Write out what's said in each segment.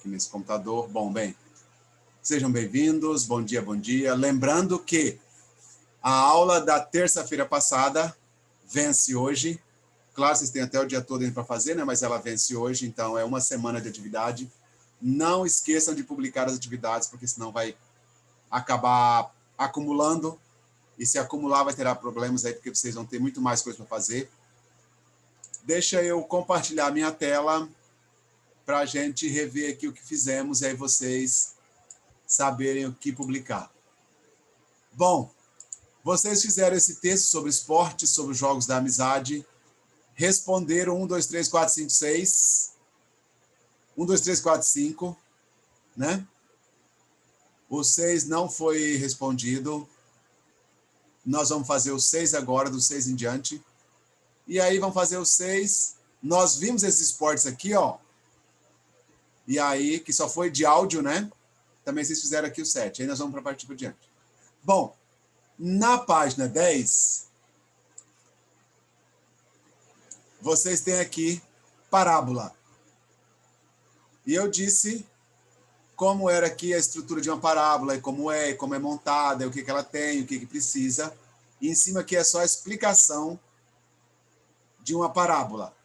aqui nesse computador. Bom, bem, sejam bem-vindos, bom dia, bom dia. Lembrando que a aula da terça-feira passada vence hoje. Claro, vocês têm até o dia todo para fazer, né? Mas ela vence hoje, então é uma semana de atividade. Não esqueçam de publicar as atividades, porque senão vai acabar acumulando. E se acumular, vai ter problemas aí, porque vocês vão ter muito mais coisa para fazer. Deixa eu compartilhar minha tela para a gente rever aqui o que fizemos e aí vocês saberem o que publicar. Bom, vocês fizeram esse texto sobre esporte, sobre os jogos da amizade, responderam 1, 2, 3, 4, 5, 6. 1, 2, 3, 4, 5, né? O 6 não foi respondido. Nós vamos fazer o 6 agora, do 6 em diante. E aí vamos fazer o 6. Nós vimos esses esportes aqui, ó. E aí, que só foi de áudio, né? Também vocês fizeram aqui o 7. Aí nós vamos para a partir por diante. Bom, na página 10, vocês têm aqui parábola. E eu disse como era aqui a estrutura de uma parábola, e como é montada, o que ela tem, o que precisa. E em cima aqui é só a explicação de uma parábola.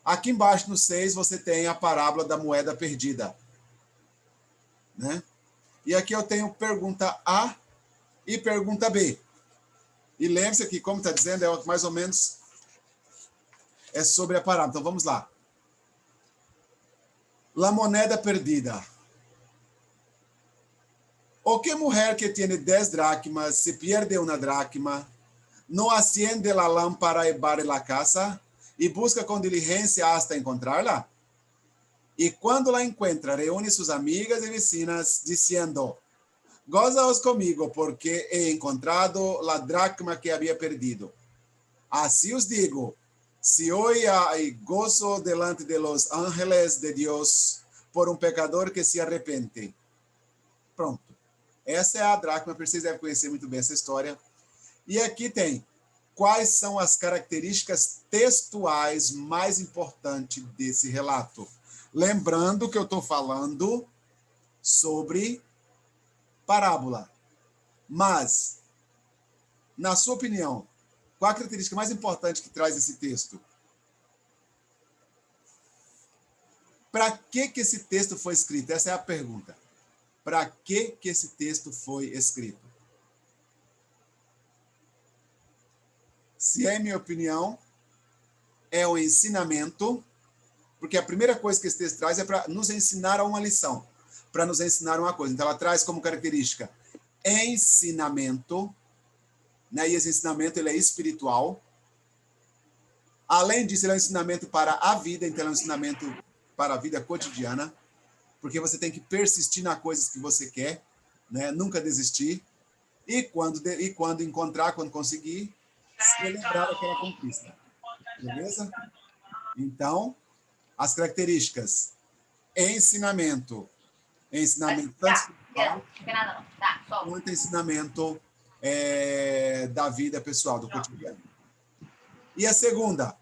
Aqui embaixo no 6 você tem a parábola da moeda perdida, né? E aqui eu tenho pergunta A e pergunta B. E lembre-se que, como está dizendo, é mais ou menos sobre a parábola. Então vamos lá. La moneda perdida. ¿O qué mujer que tiene 10 dracmas se pierde una dracma, no asciende la lámpara y barre la casa y busca con diligencia hasta encontrarla? Y cuando la encuentra, reúne sus amigas y vecinas diciendo, gózaos conmigo porque he encontrado la dracma que había perdido. Así os digo, si hoy hay gozo delante de los ángeles de Dios por um pecador que se arrepende. Pronto. Essa é a dracma, vocês devem conhecer muito bem essa história. E aqui tem quais são as características textuais mais importantes desse relato. Lembrando que eu estou falando sobre parábola. Mas, na sua opinião, qual a característica mais importante que traz esse texto? Para que esse texto foi escrito? Essa é a pergunta. Para que esse texto foi escrito? Se é minha opinião, é o ensinamento, porque a primeira coisa que esse texto traz é para nos ensinar uma lição, para nos ensinar uma coisa. Então, ela traz como característica ensinamento, né? E esse ensinamento ele é espiritual. Além disso, ele é um ensinamento para a vida, então é um ensinamento para a vida cotidiana, porque você tem que persistir nas coisas que você quer, né? Nunca desistir, e quando encontrar, quando conseguir, celebrar aquela conquista. Beleza? Então, as características. Ensinamento tanto quanto ensinamento da vida pessoal, do cotidiano. E a segunda,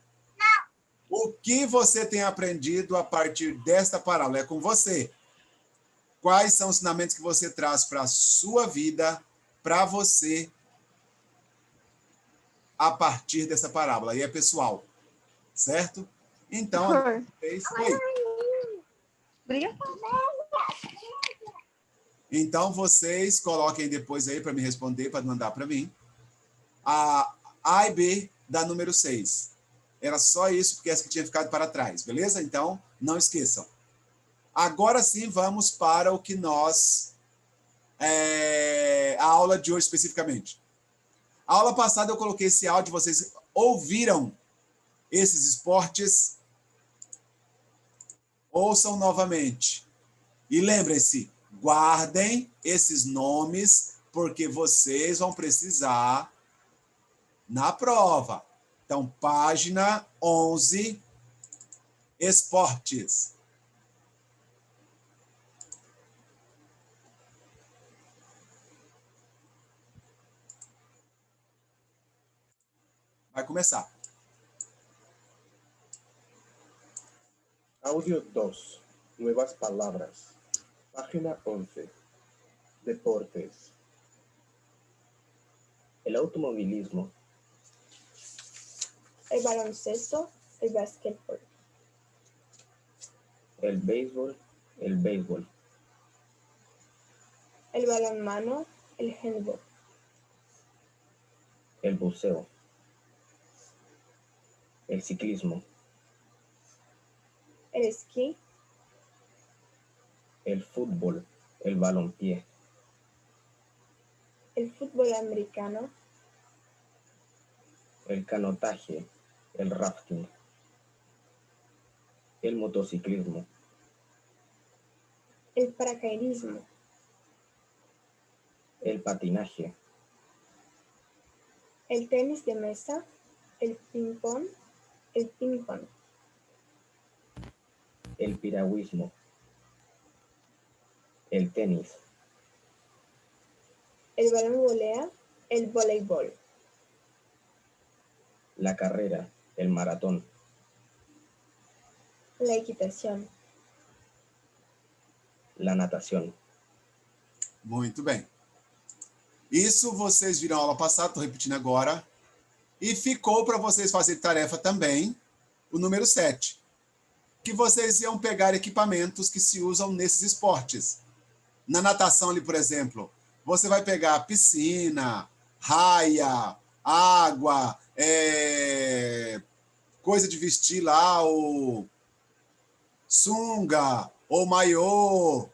o que você tem aprendido a partir desta parábola? É com você. Quais são os ensinamentos que você traz para a sua vida, para você, a partir dessa parábola? E é pessoal, certo? Então, então vocês coloquem depois aí para me responder, para mandar para mim, a A e B da número 6. Era só isso, porque essa que tinha ficado para trás, beleza? Então, não esqueçam. Agora sim, vamos para o que nós... a aula de hoje, especificamente. A aula passada eu coloquei esse áudio, vocês ouviram esses esportes? Ouçam novamente. E lembrem-se, guardem esses nomes, porque vocês vão precisar na prova. Então, página 11, esportes. Vai começar. Audio 2. Nuevas palabras. Página 11. Deportes. El automovilismo. El baloncesto, el básquetbol. El béisbol. El balonmano, el handball. El buceo. El ciclismo. El esquí. El fútbol. El balompié. El fútbol americano. El canotaje. El rafting. El motociclismo. El paracaidismo. El patinaje. El tenis de mesa, el ping-pong. El piragüismo. El tenis. El balón volea, el voleibol. La carrera. El maratón. La equitação. La natação. Muito bem. Isso vocês viram a aula passada, estou repetindo agora. E ficou para vocês fazerem tarefa também, o número 7. Que vocês iam pegar equipamentos que se usam nesses esportes. Na natação ali, por exemplo, você vai pegar piscina, raia, água, coisa de vestir lá, o sunga, ou maiô,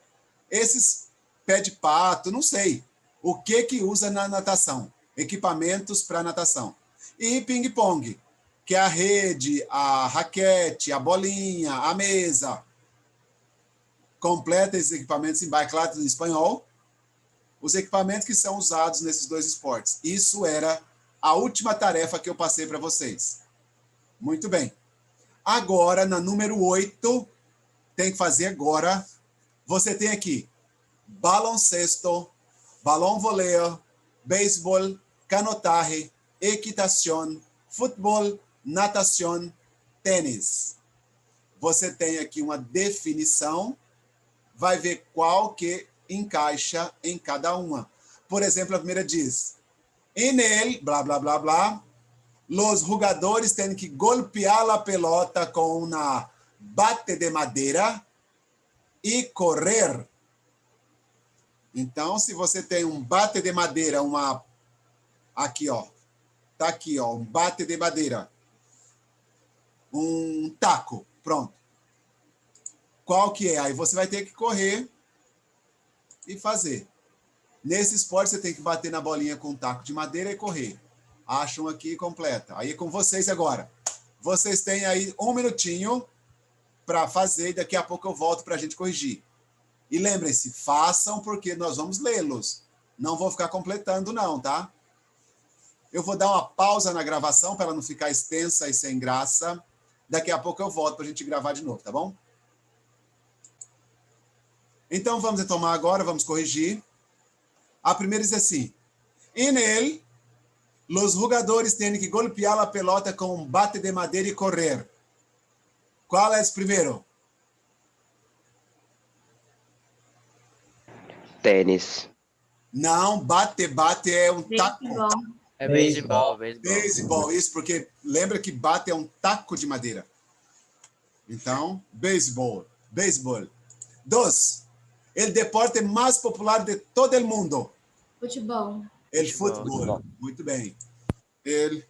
esses pé de pato, não sei. O que usa na natação? Equipamentos para natação. E ping-pong, que é a rede, a raquete, a bolinha, a mesa. Completa esses equipamentos em bicicleta em espanhol. Os equipamentos que são usados nesses dois esportes. Isso era a última tarefa que eu passei para vocês. Muito bem. Agora, na número 8, tem que fazer agora. Você tem aqui baloncesto, balão voleio, beisebol, canotaje, equitação, futebol, natação, tênis. Você tem aqui uma definição, vai ver qual que encaixa em cada uma. Por exemplo, a primeira diz, en él, blá, blá, blá, blá, los jugadores têm que golpear a pelota com uma bate de madeira e correr. Então, se você tem um bate de madeira, aqui, ó, tá aqui, ó, um bate de madeira, um taco, pronto. Qual que é? Aí você vai ter que correr e fazer. Nesse esporte, você tem que bater na bolinha com um taco de madeira e correr. Acham aqui e completa. Aí é com vocês agora. Vocês têm aí 1 minutinho para fazer e daqui a pouco eu volto para a gente corrigir. E lembrem-se, façam porque nós vamos lê-los. Não vou ficar completando não, tá? Eu vou dar uma pausa na gravação para ela não ficar extensa e sem graça. Daqui a pouco eu volto para a gente gravar de novo, tá bom? Então vamos retomar agora, vamos corrigir. A primeira diz assim, en él, los jugadores têm que golpear a pelota com um bate de madeira e correr. Qual é o primeiro? Tênis. Não, bate é um taco. É beisebol. Beisebol, isso, porque lembra que bate é um taco de madeira. Então, beisebol. 2. El deporte mais popular de todo o mundo. Futebol. El futebol. Muito bem. El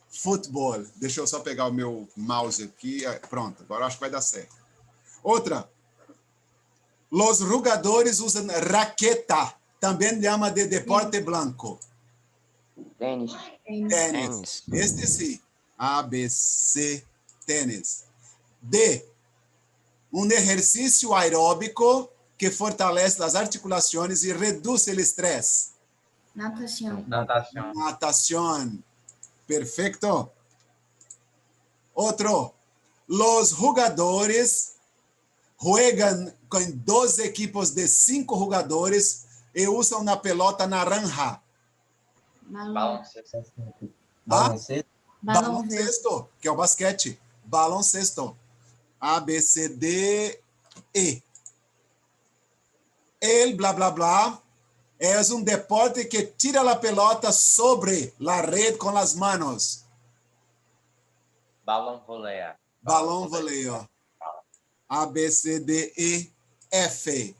futebol. Deixa eu só pegar o meu mouse aqui. Pronto, agora acho que vai dar certo. Outra. Los jugadores usam raqueta. Também chama de deporte blanco. Tênis. Este sim. A, B, C, tênis. D. Um exercício aeróbico que fortalece as articulações e reduz o estresse. Natação. Perfeito. Outro. Los jugadores juegan com 2 equipos de 5 jogadores e usam na pelota naranja. Baloncesto, que é o basquete. Baloncesto. A, B, C, D. E. El bla bla bla es un deporte que tira la pelota sobre la red con las manos. Balão voleia. Balão voleio. A, B, C, D, E, F.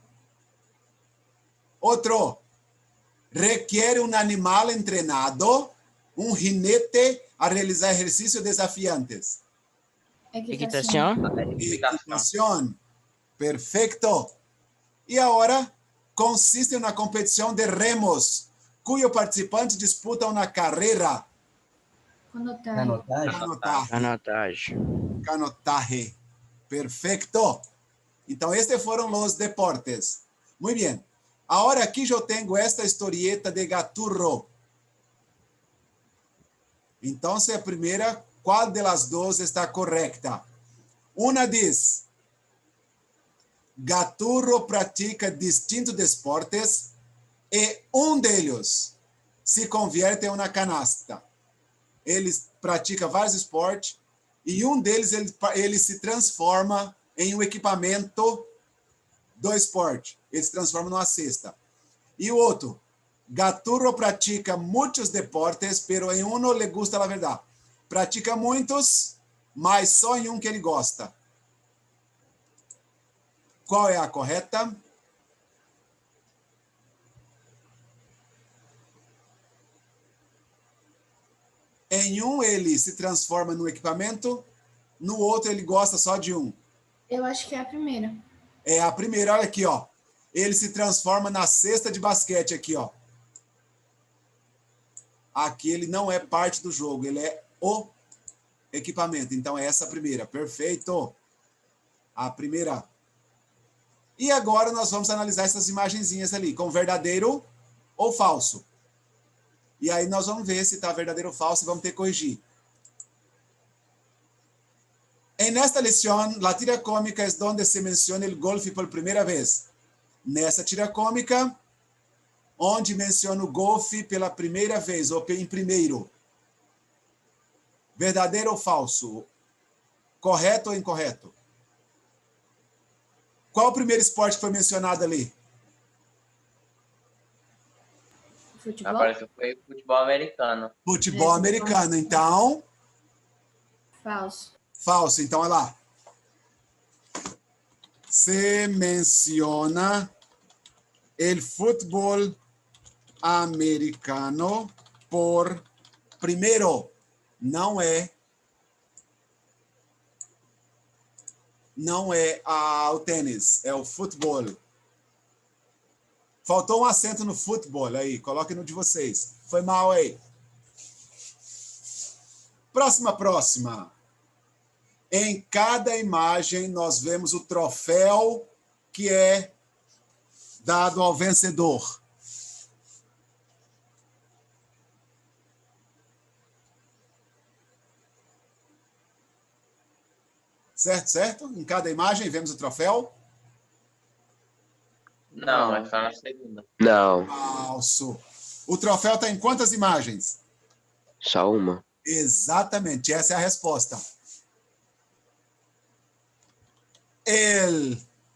Outro. Requiere un animal entrenado, un jinete, a realizar ejercicios desafiantes. Equitação. Equitación. Perfecto. E agora, consiste em uma competição de remos, cujo participante disputa uma carreira. Canotaje. Canotagem. Canotaje. Perfecto. Então, estes foram os deportes. Muito bem. Agora aqui eu tenho esta historieta de Gaturro. Então, a primeira, qual das duas está correta? Uma diz: Gaturro pratica distintos deportes e um deles se convierte em uma canasta. Ele pratica vários esportes e um deles ele se transforma em um equipamento do esporte. Ele se transforma numa cesta. E o outro, Gaturro pratica muitos deportes, pero em um le gusta la verdade. Pratica muitos, mas só em um que ele gosta. Qual é a correta? Em um ele se transforma no equipamento, no outro ele gosta só de um. Eu acho que é a primeira. É a primeira, olha aqui, ó. Ele se transforma na cesta de basquete aqui, ó. Aqui ele não é parte do jogo, ele é o equipamento. Então é essa a primeira. Perfeito. A primeira. E agora nós vamos analisar essas imagenzinhas ali, com verdadeiro ou falso. E aí nós vamos ver se está verdadeiro ou falso e vamos ter que corrigir. En esta lição, la tira cómica es donde se menciona el golfe por primeira vez. Nessa tira cómica, onde menciona o golfe pela primeira vez, ou em primeiro. Verdadeiro ou falso? Correto ou incorreto? Qual o primeiro esporte que foi mencionado ali? Futebol? Apareceu foi futebol americano. Futebol americano. Então, Falso. falso. Então, olha lá. Se menciona el fútbol americano por primeiro. Não é o tênis, é o futebol. Faltou um acento no futebol aí, coloquem no de vocês. Foi mal aí. Próxima. Em cada imagem nós vemos o troféu que é dado ao vencedor. Certo? Em cada imagem vemos o troféu. Não, é só na segunda. Não, Falso. O troféu está em quantas imagens? só uma. Exatamente, essa é a resposta.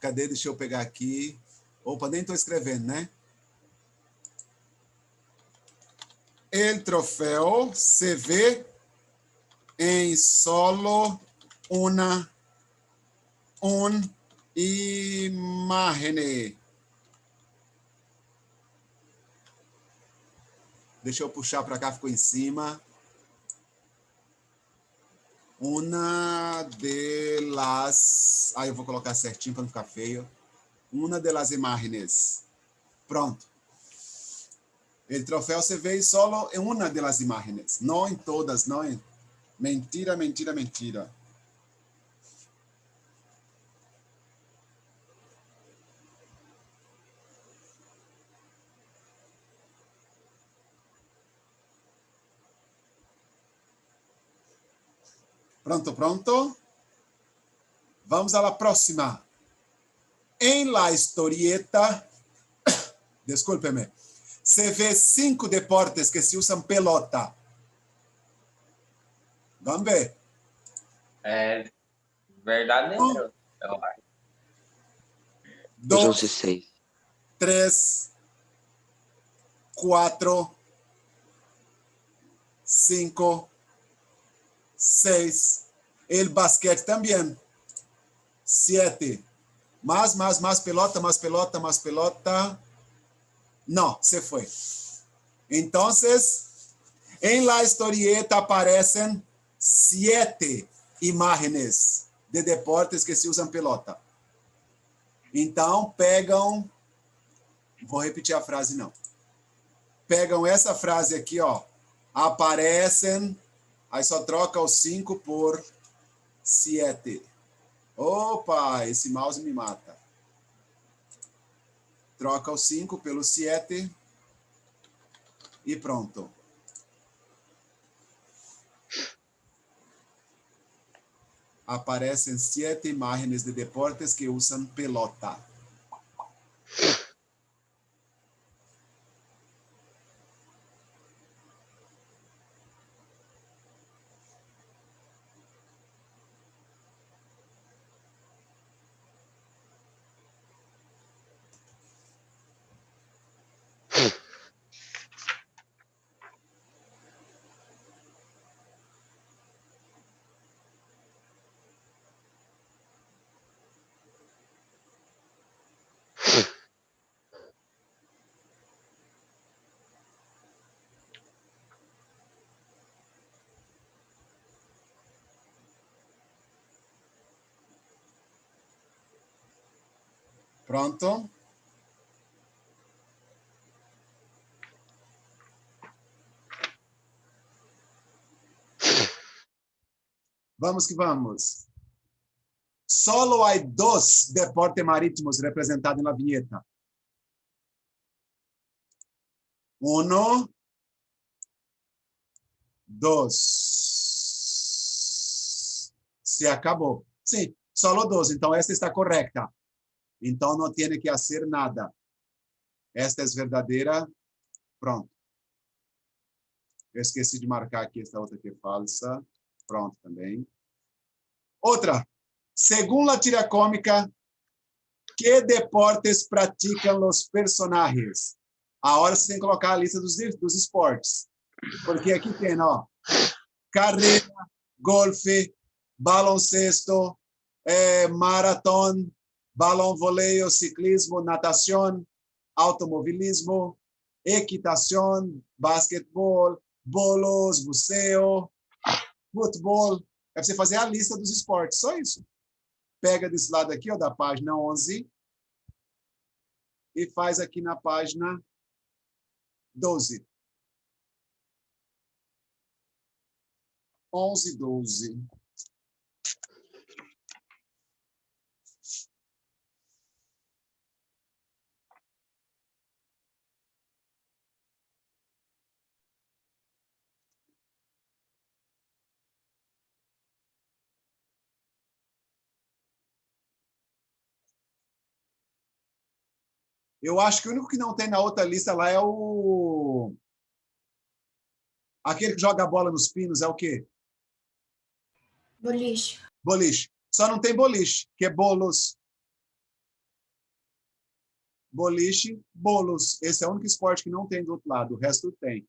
Cadê? Deixa eu pegar aqui. Opa, nem estou escrevendo, né? El troféu se vê em solo una imagen. Deixa eu puxar para cá, ficou em cima. Una de las... eu vou colocar certinho para não ficar feio. Una de las imágenes. Pronto. El troféu se vê solo em uma de las imágenes. Não em todas, não em... Mentira. Pronto? Vamos à próxima. En la historieta, descúlpeme, se vê 5 deportes que se usam pelota. Vamos ver. É verdadeiro, eu acho. Usam-se 2, 6. 3, 4, 5, 6. El basquete também. 7. Más pelota, más pelota, más pelota. Não, se foi. Então, em la historieta aparecem 7 imagens de deportes que se usam pelota. Então, pegam... Vou repetir a frase, não. Pegam essa frase aqui, ó. Aparecem... Aí só troca o 5 por 7. Opa, esse mouse me mata. Troca o 5 pelo 7 e pronto. Aparecem 7 imagens de deportes que usam pelota. Pronto? Vamos que vamos. Solo hay 2 deportes marítimos representados na vinheta. 1, 2. Se acabou. Sim, solo 2. Então, esta está correta. Então, não tem que fazer nada. Esta é verdadeira. Pronto. Eu esqueci de marcar aqui esta outra que é falsa. Pronto também. Outra. Segundo a tira cômica, que deportes praticam os personagens? Agora você tem que colocar a lista dos esportes. Porque aqui tem, ó, carreira, golfe, baloncesto, maratón, balão voleio, ciclismo, natação, automobilismo, equitação, basquetebol, bolos, buceo, futebol. É para você fazer a lista dos esportes, só isso. Pega desse lado aqui, ó, da página 11, e faz aqui na página 12. 11, 12. Eu acho que o único que não tem na outra lista lá é o... Aquele que joga a bola nos pinos, é o quê? Boliche. Boliche. Só não tem boliche, que é bolos. Boliche, bolos. Esse é o único esporte que não tem do outro lado. O resto tem.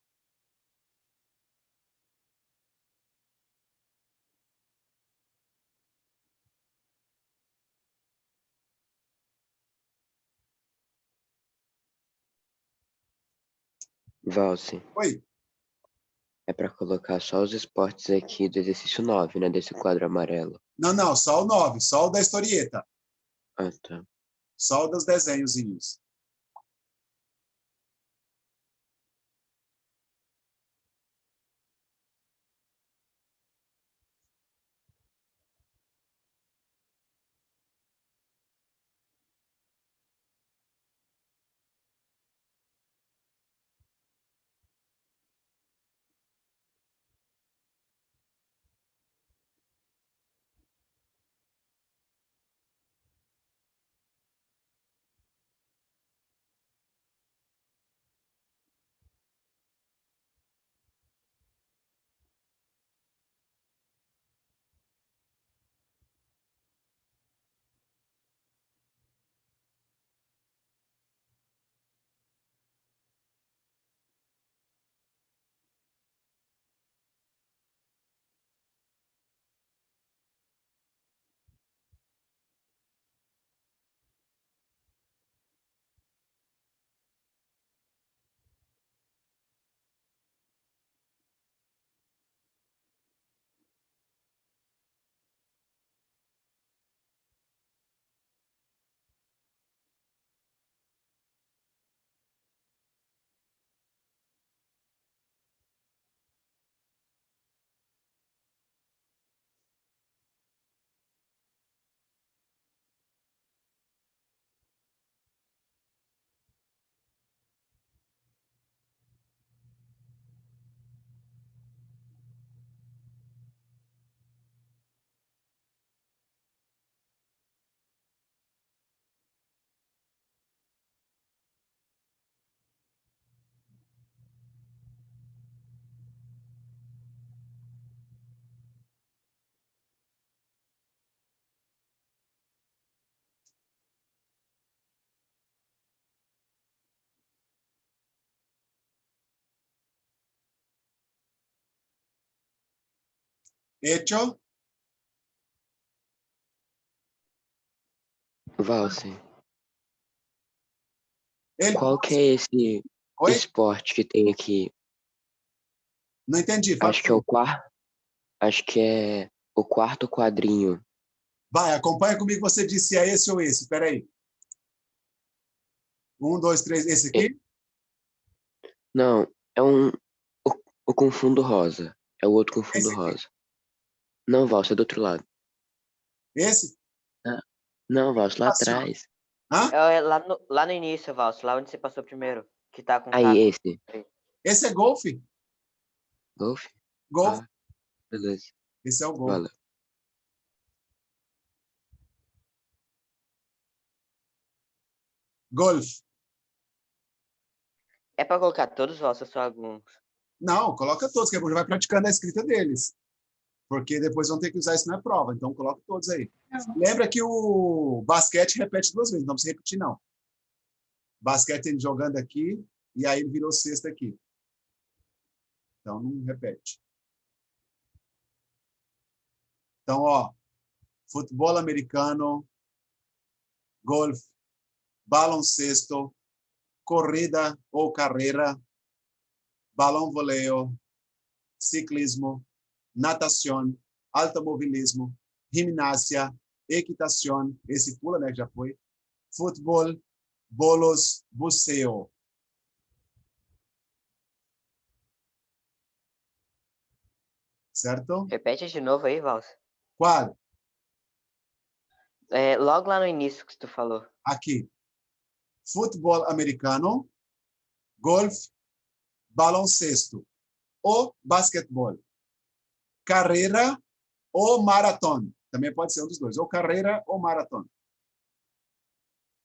Valse, Oi. é para colocar só os esportes aqui do exercício 9, né? Desse quadro amarelo. Não, só o 9. Só o da historieta. Ah, tá. Só o dos desenhozinhos. Hecho. Valse, El qual que é esse Oi? esporte que tem aqui? Não entendi. Fala Acho que é o quarto. Acho que é o quarto quadrinho. Vai, acompanha comigo. Você disse é esse ou esse. Espera aí. 1, 2, 3. Esse É- aqui? Não, é um. O com fundo rosa. É o outro com fundo Esse aqui? rosa. Não, Valse, é do outro lado. Esse? Ah, não, Valse, lá Assim, ó. atrás. Hã? Lá no início, Valso, lá onde você passou primeiro, que tá com Aí, K. esse. Esse é golfe. Golfe? Golfe. Ah, beleza. Esse é o golfe. Valeu. Golfe. É pra colocar todos, Valso, ou só alguns? Não, coloca todos, que a gente vai praticando a escrita deles. Porque depois vão ter que usar isso na prova. Então, coloca todos aí. Não. Lembra que o basquete repete 2 vezes. Não precisa repetir, não. Basquete ele jogando aqui e aí ele virou cesta aqui. Então, não repete. Então, ó, futebol americano, golfe, baloncesto, corrida ou carreira, balão voleio, ciclismo, natação, automobilismo, gimnasia, equitação, esse pula, né, que já foi, futebol, bolos, buceo. Certo? Repete de novo aí, Valso. Qual? É, logo lá no início que tu falou. Aqui. Futebol americano, golfe, baloncesto ou basquetebol. Carreira ou maratona. Também pode ser um dos dois. Ou carreira ou maratona.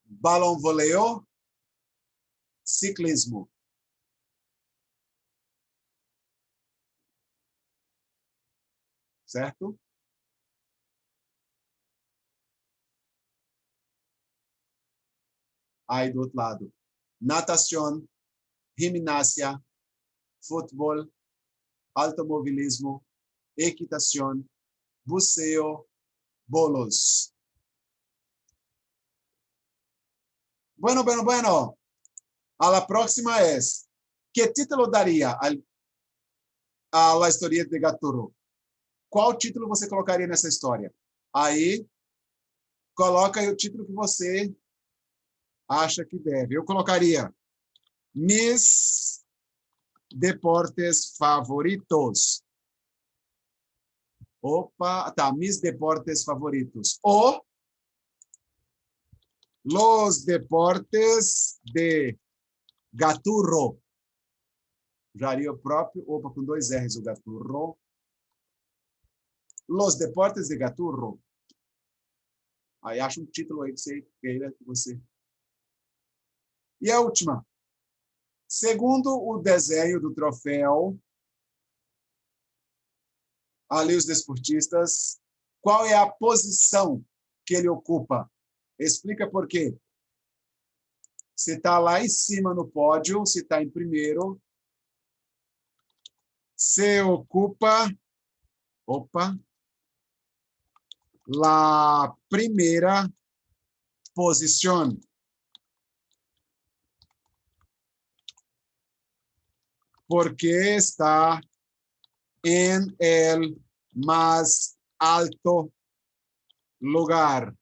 Balão voleio, ciclismo. Certo? Aí do outro lado. Natação, gimnasia, futebol, automobilismo, equitação, buceo, bolos. Bueno, bueno, bueno. A la próxima es, ¿qué título daría a la historieta de Gaturro? Qual título você colocaria nessa história? Aí, coloca aí o título que você acha que deve. Eu colocaria Mis Deportes Favoritos. Opa, tá, Mis Deportes Favoritos. Ou Los Deportes de Gaturro. Usaria o próprio, opa, com 2 R's o Gaturro. Los Deportes de Gaturro. Aí acha um título aí que você queira que você. E a última. Segundo o desenho do troféu, ali os desportistas, qual é a posição que ele ocupa? Explica por quê. Se está lá em cima no pódio, se está em primeiro, se ocupa, opa, la primeira posición. Porque está en el más alto lugar,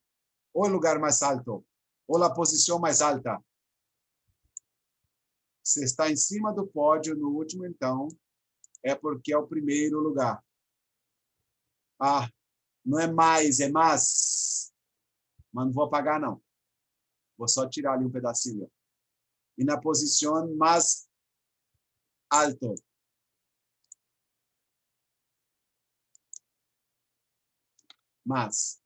o el lugar más alto, ou la posição mais alta. Se está em cima do pódio no último, então, é porque é o primeiro lugar. Ah, não é mais, é mais. Mas não vou apagar, não. Vou só tirar ali um pedacinho. E na posição mais alto. Mas.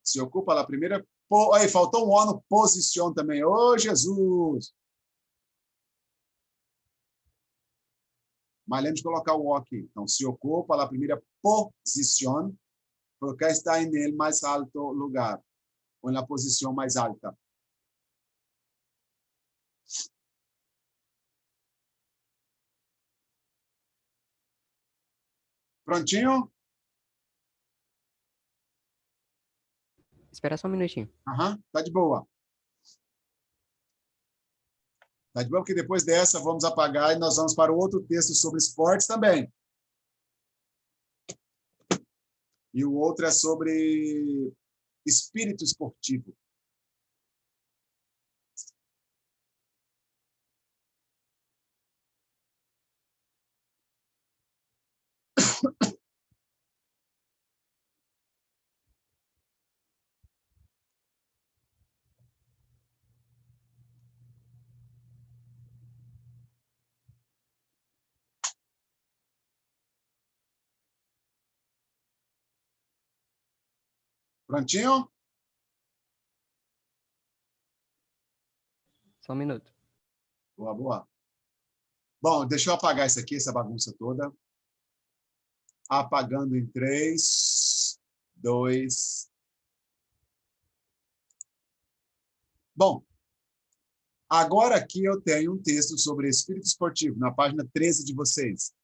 Se ocupa a primeira. Aí, faltou um O no posição também. Ô, Jesus! Mas lembre de colocar o O aqui. Então, se ocupa a primeira posição, porque está em el mais alto lugar, ou na posição mais alta. Prontinho? Espera só um minutinho. Aham, tá de boa. Tá de boa, porque depois dessa vamos apagar e nós vamos para o outro texto sobre esportes também. E o outro é sobre espírito esportivo. Prontinho? Só um minuto. Boa, boa. Bom, deixa eu apagar isso aqui, essa bagunça toda. Apagando em 3, 2. Bom, agora aqui eu tenho um texto sobre espírito esportivo, na página 13 de vocês.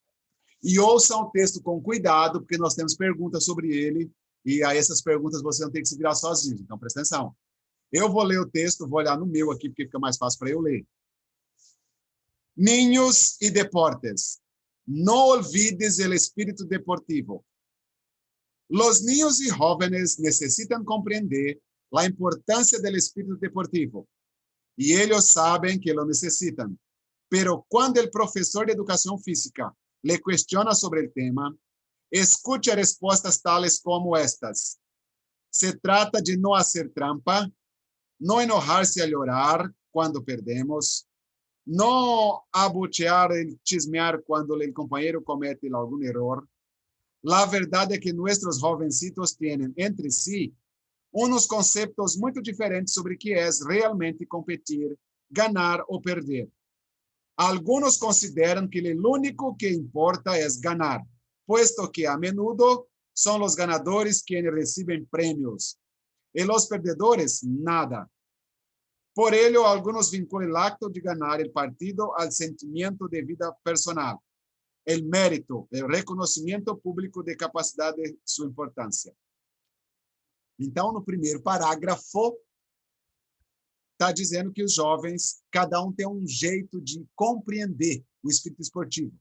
E ouçam o texto com cuidado, porque nós temos perguntas sobre ele, e aí essas perguntas você não tem que se virar sozinho. Então, presta atenção. Eu vou ler o texto, vou olhar no meu aqui, porque fica mais fácil para eu ler. Niños y deportes. No olvides el espíritu deportivo. Los niños y jóvenes necesitan comprender la importancia del espíritu deportivo. Y ellos saben que lo necesitan. Pero cuando el profesor de educación física le cuestiona sobre el tema, escucha respuestas tales como estas. Se trata de no hacer trampa, no enojarse al llorar cuando perdemos, no abuchear y chismear cuando el compañero comete algún error. La verdad es que nuestros jovencitos tienen entre sí unos conceptos muy diferentes sobre qué es realmente competir, ganar o perder. Algunos consideran que lo único que importa es ganar, puesto que a menudo son los ganadores quienes reciben premios, y los perdedores nada. Por ello, algunos vinculan el acto de ganar el partido al sentimiento de vida personal, el mérito, el reconhecimento público de capacidade de sua importância. Então, no primeiro parágrafo, está dizendo que os jovens, cada um tem um jeito de compreender o espírito esportivo.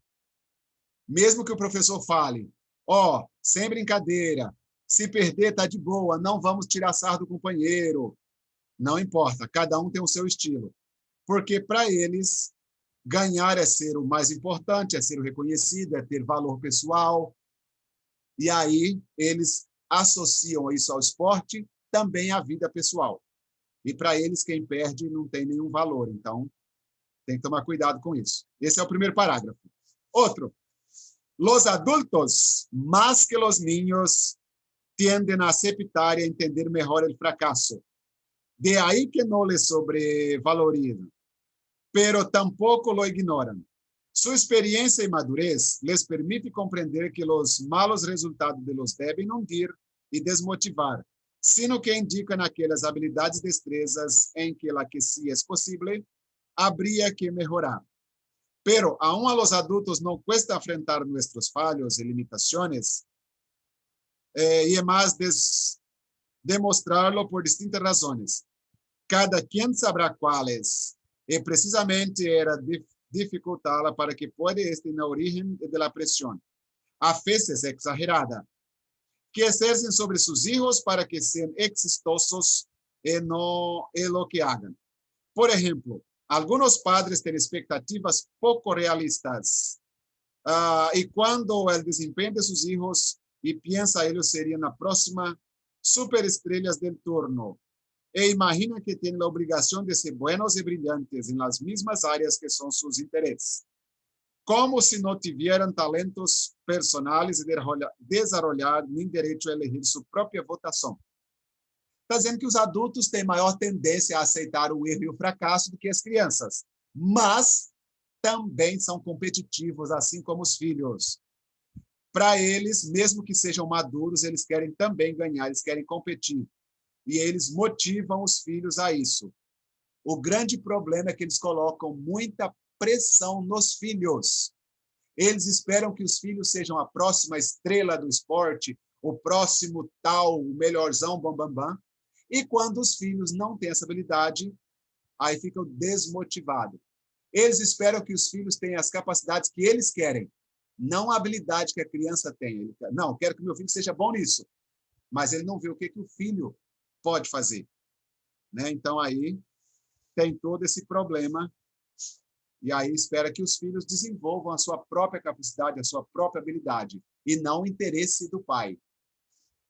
Mesmo que o professor fale, sem brincadeira, se perder está de boa, não vamos tirar sarro do companheiro. Não importa, cada um tem o seu estilo. Porque para eles, ganhar é ser o mais importante, é ser o reconhecido, é ter valor pessoal. E aí eles associam isso ao esporte, também à vida pessoal. E para eles, quem perde não tem nenhum valor. Então, tem que tomar cuidado com isso. Esse é o primeiro parágrafo. Outro. Los adultos, más que los niños, tienden a aceptar y a entender mejor el fracaso. De ahí que no les sobrevalorizan, pero tampoco lo ignoran. Su experiencia y madurez les permite comprender que los malos resultados de los deben hundir y desmotivar, sino que indican aquellas habilidades y destrezas en que la que sí es posible, habría que mejorar. Pero aún a los adultos no cuesta enfrentar nuestros fallos y limitaciones, y además demostrarlo por distintas razones. Cada quien sabrá cuáles, y precisamente era dificultarla para que puede estar en la origen de la presión, a veces exagerada, que ejercen sobre sus hijos para que sean exitosos en lo que hagan. Por ejemplo, algunos padres tienen expectativas poco realistas, y cuando el desempeño de sus hijos y piensa ellos serían la próxima superestrellas del turno, e imagina que tienen la obligación de ser buenos y brillantes en las mismas áreas que son sus intereses, como si no tuvieran talentos personales y desarrollar ni derecho a elegir su própria votação. Está dizendo que os adultos têm maior tendência a aceitar o erro e o fracasso do que as crianças, mas também são competitivos, assim como os filhos. Para eles, mesmo que sejam maduros, eles querem também ganhar, eles querem competir. E eles motivam os filhos a isso. O grande problema é que eles colocam muita pressão nos filhos. Eles esperam que os filhos sejam a próxima estrela do esporte, o próximo tal, o melhorzão, bam, bam, bam. E quando os filhos não têm essa habilidade, aí ficam desmotivados. Eles esperam que os filhos tenham as capacidades que eles querem, não a habilidade que a criança tem. Ele quer, não, quero que meu filho seja bom nisso, mas ele não vê o que o filho pode fazer. Né? Então, aí tem todo esse problema, e aí espera que os filhos desenvolvam a sua própria capacidade, a sua própria habilidade, e não o interesse do pai.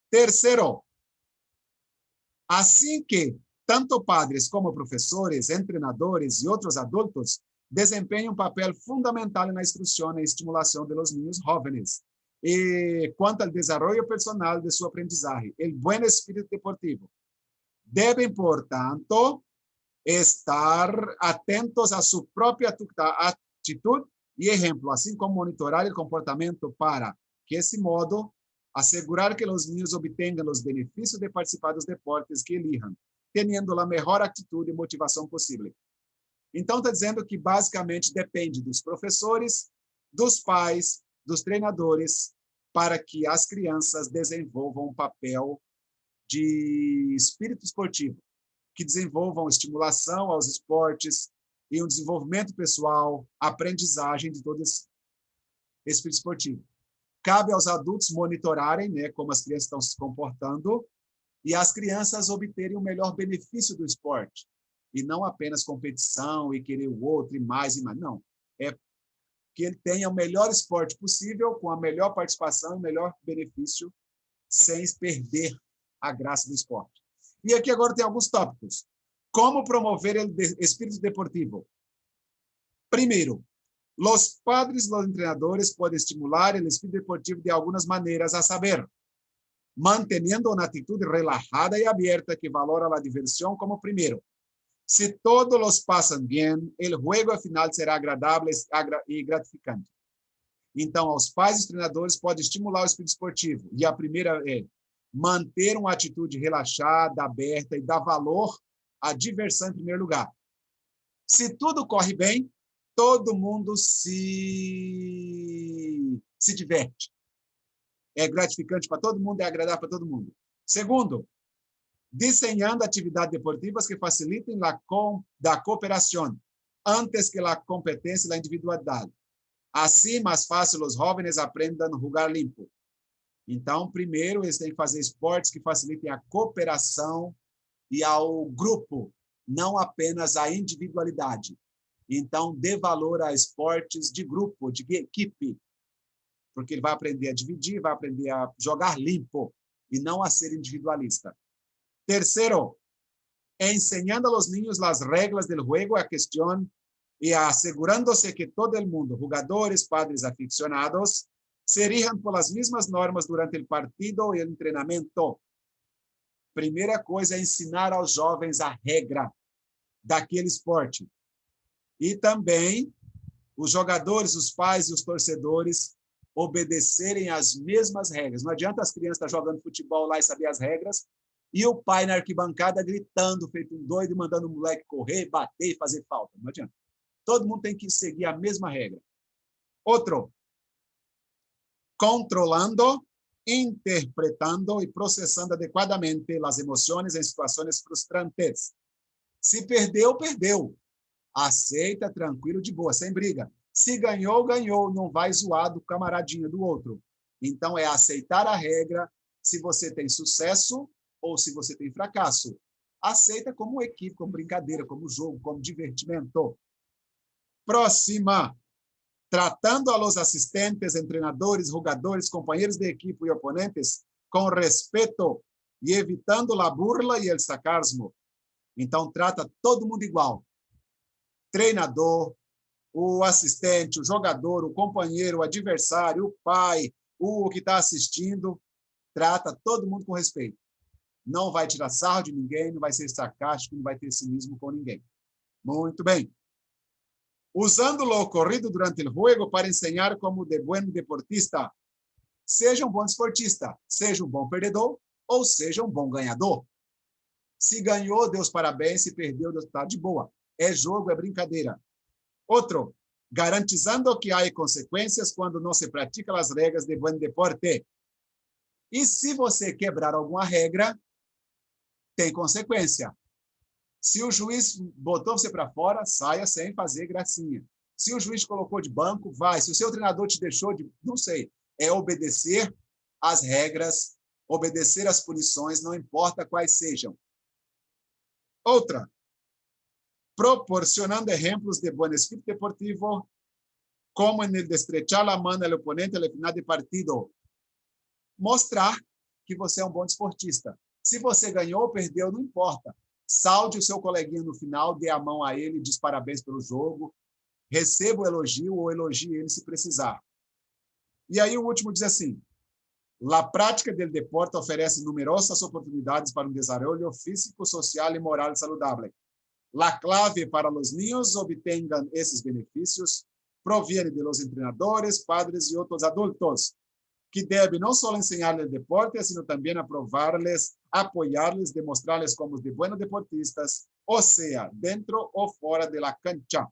Terceiro, assim que tanto padres como professores, treinadores e outros adultos desempenham um papel fundamental na instrução e estimulação de los niños jóvenes e quanto ao desenvolvimento personal de sua aprendizagem, o bom espírito deportivo. Devem, portanto, estar atentos a sua própria atitude e exemplo, assim como monitorar o comportamento para, que esse modo, assegurar que os niños obtenham os benefícios de participar dos deportes que elijam, tendo a melhor atitude e motivação possível. Então, está dizendo que, basicamente, depende dos professores, dos pais, dos treinadores, para que as crianças desenvolvam um papel de espírito esportivo, que desenvolvam estimulação aos esportes e um desenvolvimento pessoal, aprendizagem de todo esse espírito esportivo. Cabe aos adultos monitorarem, né, como as crianças estão se comportando e as crianças obterem o melhor benefício do esporte. E não apenas competição e querer o outro e mais. Não. É que ele tenha o melhor esporte possível, com a melhor participação e o melhor benefício, sem perder a graça do esporte. E aqui agora tem alguns tópicos. Como promover o espírito deportivo? Primeiro, os padres e os treinadores podem estimular o espírito deportivo de algumas maneiras, a saber, mantendo uma atitude relajada e aberta que valora a diversão como primeiro. Se todos los passam bem, o juego al final será agradável e gratificante. Então, os pais e os treinadores podem estimular o espírito esportivo. E a primeira é manter uma atitude relaxada, aberta e dar valor à diversão em primeiro lugar. Se tudo corre bem, todo mundo se diverte. É gratificante para todo mundo, é agradável para todo mundo. Segundo, desenhando atividades deportivas que facilitem a cooperação antes que a competência e a individualidade. Assim, mais fácil os jovens aprendam a jogar limpo. Então, primeiro, eles têm que fazer esportes que facilitem a cooperação e ao grupo, não apenas a individualidade. Então, dê valor a esportes de grupo, de equipe, porque ele vai aprender a dividir, vai aprender a jogar limpo e não a ser individualista. Terceiro, enseñando a los niños las reglas del juego a cuestión y asegurándose que todo el mundo, jugadores, padres, aficionados, se rijan por las mismas normas durante el partido y el entrenamiento. Primeira coisa é ensinar aos jovens a regra daquele esporte. E também os jogadores, os pais e os torcedores obedecerem às mesmas regras. Não adianta as crianças estar jogando futebol lá e saber as regras, e o pai na arquibancada gritando, feito um doido, mandando o moleque correr, bater e fazer falta. Não adianta. Todo mundo tem que seguir a mesma regra. Outro, controlando, interpretando e processando adequadamente as emoções em situações frustrantes. Se perdeu, perdeu. Aceita, tranquilo, de boa, sem briga. Se ganhou, ganhou. Não vai zoar do camaradinho do outro. Então, é aceitar a regra se você tem sucesso ou se você tem fracasso. Aceita como equipe, como brincadeira, como jogo, como divertimento. Próxima. Tratando a los assistentes, treinadores, jogadores, companheiros de equipe e oponentes com respeito e evitando a burla e o sarcasmo. Então, trata todo mundo igual. Treinador, o assistente, o jogador, o companheiro, o adversário, o pai, o que está assistindo, trata todo mundo com respeito. Não vai tirar sarro de ninguém, não vai ser sarcástico, não vai ter cinismo com ninguém. Muito bem. Usando o ocorrido durante o jogo para ensinar como de bom deportista. Seja um bom esportista, seja um bom perdedor ou seja um bom ganhador. Se ganhou, Deus parabéns, se perdeu, Deus está de boa. É jogo, é brincadeira. Outro, garantizando que há consequências quando não se praticam as regras de bom deporte. E se você quebrar alguma regra, tem consequência. Se o juiz botou você para fora, saia sem fazer gracinha. Se o juiz colocou de banco, vai. Se o seu treinador te deixou de... Não sei. É obedecer às regras, obedecer às punições, não importa quais sejam. Outra. Proporcionando exemplos de bom espírito deportivo, como en el de estrechar a mão ao oponente ao final de partido. Mostrar que você é um bom desportista. Se você ganhou ou perdeu, não importa. Salde o seu coleguinha no final, dê a mão a ele, diz parabéns pelo jogo, receba o elogio ou elogie ele se precisar. E aí o último diz assim, a prática del deporte oferece numerosas oportunidades para um desenvolvimento físico, social e moral saudável. La clave para os niños obtengan esses benefícios proviene de los entrenadores, padres e outros adultos, que deve não só ensinar-lhes deporte, sino também aprovar-les, apoiar-les, demonstrar-les como de buenos deportistas, ou seja, dentro ou fora da cancha.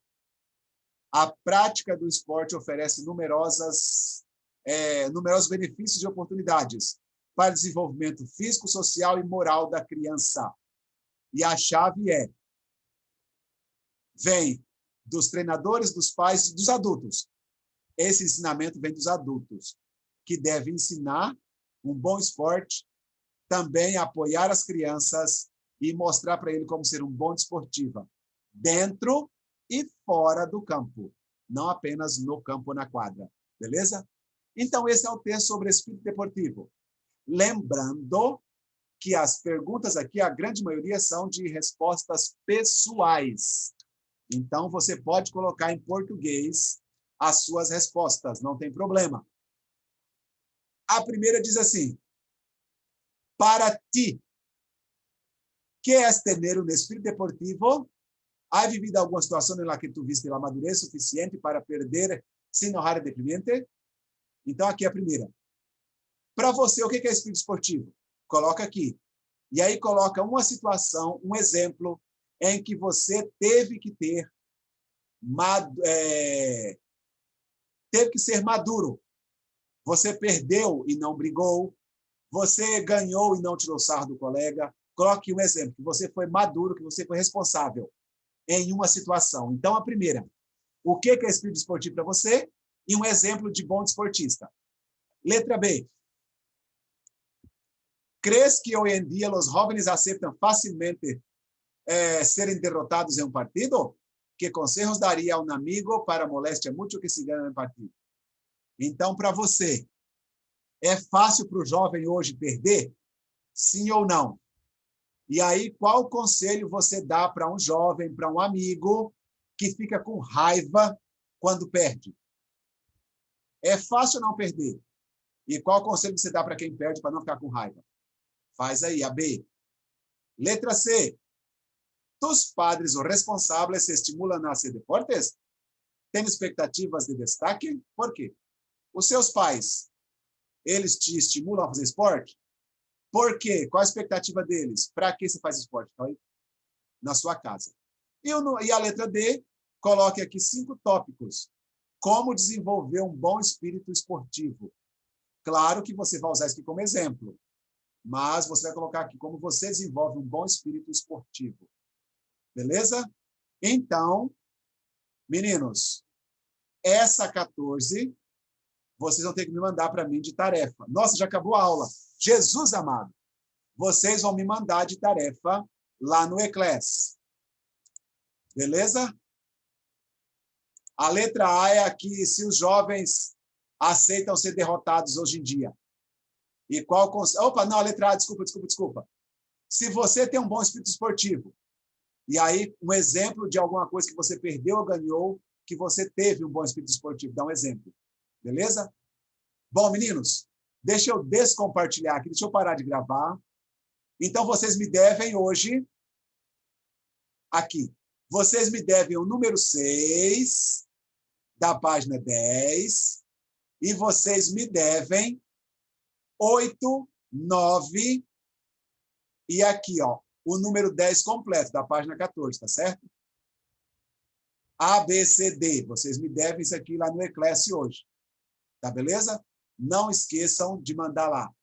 A prática do esporte oferece numerosos benefícios e oportunidades para o desenvolvimento físico, social e moral da criança. E a chave vem dos treinadores, dos pais e dos adultos. Esse ensinamento vem dos adultos, que devem ensinar um bom esporte, também apoiar as crianças e mostrar para ele como ser um bom desportista, dentro e fora do campo, não apenas no campo ou na quadra, beleza? Então, esse é o texto sobre espírito deportivo. Lembrando que as perguntas aqui, a grande maioria, são de respostas pessoais. Então, você pode colocar em português as suas respostas, não tem problema. A primeira diz assim, para ti, que es tener un espíritu deportivo? ¿Has vivido alguna situación en la que tuviste la madurez suficiente para perder sem enojar deprimente? Então, aqui é a primeira. Para você, o que é espírito esportivo? Coloca aqui. E aí coloca uma situação, um exemplo, em que você teve que ser maduro. Você perdeu e não brigou. Você ganhou e não tirou sarro do colega. Coloque um exemplo, que você foi maduro, que você foi responsável em uma situação. Então, a primeira, o que é espírito esportivo para você? E um exemplo de bom desportista. Letra B. ¿Crees que hoy en día los jóvenes aceptan fácilmente serem derrotados em um partido? ¿Qué consejos daría a un amigo para molestia mucho que se gane en partido? Então, para você, é fácil para o jovem hoje perder? Sim ou não? E aí, qual conselho você dá para um jovem, para um amigo que fica com raiva quando perde? É fácil não perder? E qual conselho você dá para quem perde para não ficar com raiva? Faz aí, a B. Letra C. Tus padres ou responsáveis se estimulam a hacer deportes? Tem expectativas de destaque? Por quê? Os seus pais, eles te estimulam a fazer esporte? Por quê? Qual a expectativa deles? Para que você faz esporte? Então, aí, na sua casa. E a letra D, coloque aqui 5 tópicos. Como desenvolver um bom espírito esportivo. Claro que você vai usar isso aqui como exemplo, mas você vai colocar aqui como você desenvolve um bom espírito esportivo. Beleza? Então, meninos, essa 14, vocês vão ter que me mandar para mim de tarefa. Nossa, já acabou a aula. Jesus amado, vocês vão me mandar de tarefa lá no Eclass. Beleza? A letra A é aqui, se os jovens aceitam ser derrotados hoje em dia. E qual... Opa, não, a letra A, desculpa. Se você tem um bom espírito esportivo, e aí um exemplo de alguma coisa que você perdeu ou ganhou, que você teve um bom espírito esportivo, dá um exemplo. Beleza? Bom, meninos, deixa eu descompartilhar aqui, deixa eu parar de gravar. Então, vocês me devem hoje, aqui, vocês me devem o número 6, da página 10, e vocês me devem 8, 9, e aqui, ó, o número 10 completo, da página 14, tá certo? A, B, C, D. Vocês me devem isso aqui lá no Eclasse hoje. Tá beleza? Não esqueçam de mandar lá.